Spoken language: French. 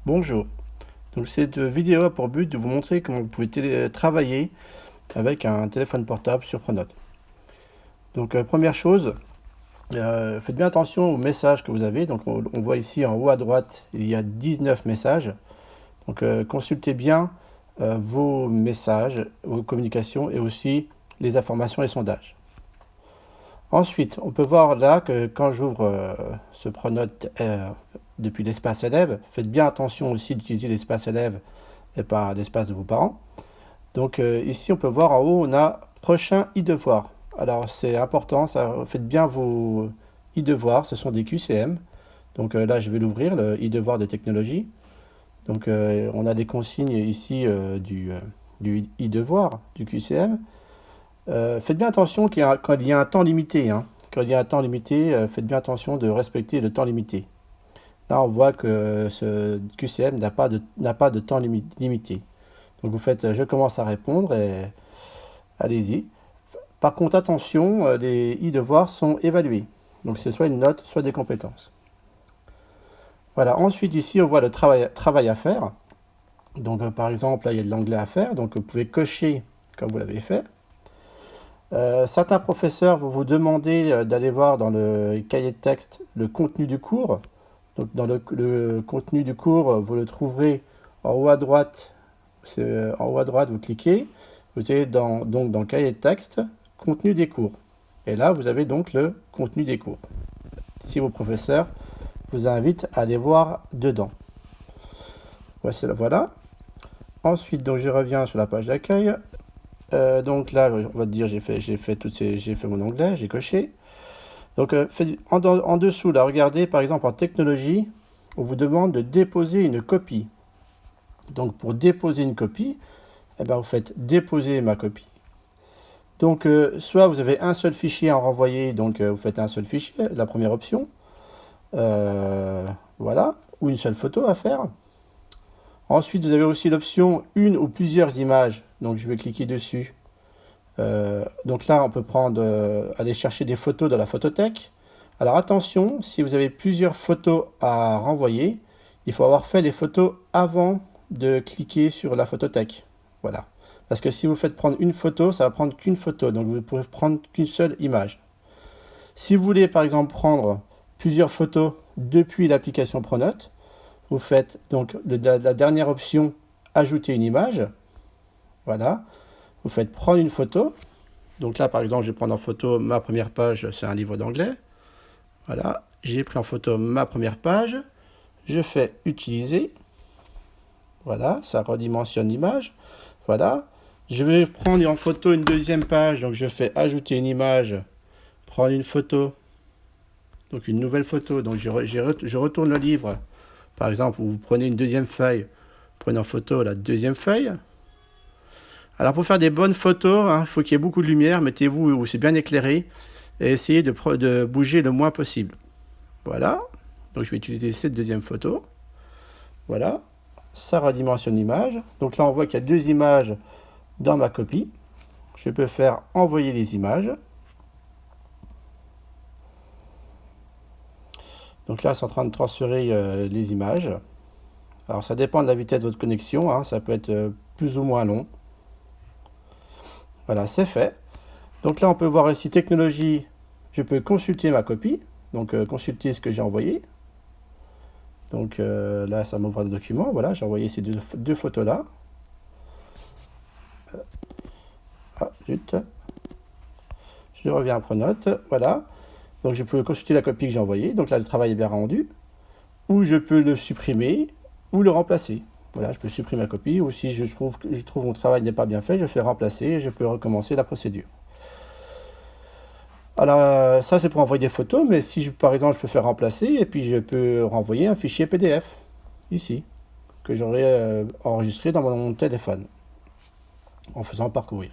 Bonjour, donc cette vidéo a pour but de vous montrer comment vous pouvez travailler avec un téléphone portable sur Pronote. Donc première chose, faites bien attention aux messages que vous avez. Donc on voit ici en haut à droite, il y a 19 messages. Donc consultez bien vos messages, vos communications et aussi les informations et sondages. Ensuite, on peut voir là que quand j'ouvre ce Pronote depuis l'espace élève, faites bien attention aussi d'utiliser l'espace élève et pas l'espace de vos parents. Donc ici, on peut voir en haut, on a prochain e-devoir. Alors c'est important, faites bien vos e-devoirs, ce sont des QCM. Donc là, je vais l'ouvrir, le e-devoir de technologie. Donc on a des consignes ici du e-devoir, du QCM. Faites bien attention quand il y a un temps limité. Quand il y a un temps limité, faites bien attention de respecter le temps limité. Là, on voit que ce QCM n'a pas de temps limité. Donc vous faites je commence à répondre et allez-y. Par contre, attention, les e-devoirs sont évalués. Donc c'est soit une note, soit des compétences. Voilà, ensuite ici, on voit le travail à faire. Donc par exemple, là, il y a de l'anglais à faire. Donc vous pouvez cocher comme vous l'avez fait. Certains professeurs vont vous demander d'aller voir dans le cahier de texte le contenu du cours. Donc dans le contenu du cours, vous le trouverez en haut à droite. En haut à droite, vous cliquez. Vous allez donc dans le cahier de texte, contenu des cours. Et là, vous avez donc le contenu des cours. Si vos professeurs vous invitent à aller voir dedans. Voilà. Ensuite, donc je reviens sur la page d'accueil. Donc là, on va dire j'ai fait mon onglet, j'ai coché. Donc en dessous, là, regardez, par exemple en technologie, on vous demande de déposer une copie. Donc pour déposer une copie, eh ben, vous faites déposer ma copie. Donc soit vous avez un seul fichier à renvoyer, donc vous faites un seul fichier, la première option. Voilà, ou une seule photo à faire. Ensuite, vous avez aussi l'option une ou plusieurs images. Donc je vais cliquer dessus. Donc là, on peut aller chercher des photos dans la photothèque. Alors attention, si vous avez plusieurs photos à renvoyer, il faut avoir fait les photos avant de cliquer sur la photothèque. Voilà. Parce que si vous faites prendre une photo, ça va prendre qu'une photo. Donc vous ne pouvez prendre qu'une seule image. Si vous voulez par exemple prendre plusieurs photos depuis l'application Pronote, vous faites donc la dernière option, ajouter une image. Voilà. Vous faites prendre une photo. Donc là, par exemple, je vais prendre en photo ma première page, c'est un livre d'anglais. Voilà. J'ai pris en photo ma première page. Je fais utiliser. Voilà, ça redimensionne l'image. Voilà. Je vais prendre en photo une deuxième page. Donc je fais ajouter une image. Prendre une photo. Donc une nouvelle photo. Donc je retourne le livre. Par exemple, vous prenez une deuxième feuille. Prenez en photo la deuxième feuille. Alors pour faire des bonnes photos, il faut qu'il y ait beaucoup de lumière, mettez-vous où c'est bien éclairé et essayez de bouger le moins possible. Voilà, donc je vais utiliser cette deuxième photo. Voilà, ça redimensionne l'image. Donc là on voit qu'il y a deux images dans ma copie. Je peux faire envoyer les images. Donc là c'est en train de transférer les images. Alors ça dépend de la vitesse de votre connexion, ça peut être plus ou moins long. Voilà, c'est fait. Donc là, on peut voir ici technologie. Je peux consulter ma copie. Donc, consulter ce que j'ai envoyé. Donc là, ça m'ouvre le document. Voilà, j'ai envoyé ces deux photos-là. Ah, zut. Je reviens à Pronote. Voilà. Donc, je peux consulter la copie que j'ai envoyée. Donc là, le travail est bien rendu. Ou je peux le supprimer ou le remplacer. Voilà, je peux supprimer ma copie. Ou si je trouve que mon travail n'est pas bien fait, je fais remplacer et je peux recommencer la procédure. Alors ça c'est pour envoyer des photos, mais si par exemple je peux faire remplacer et puis je peux renvoyer un fichier PDF ici que j'aurais enregistré dans mon téléphone en faisant parcourir.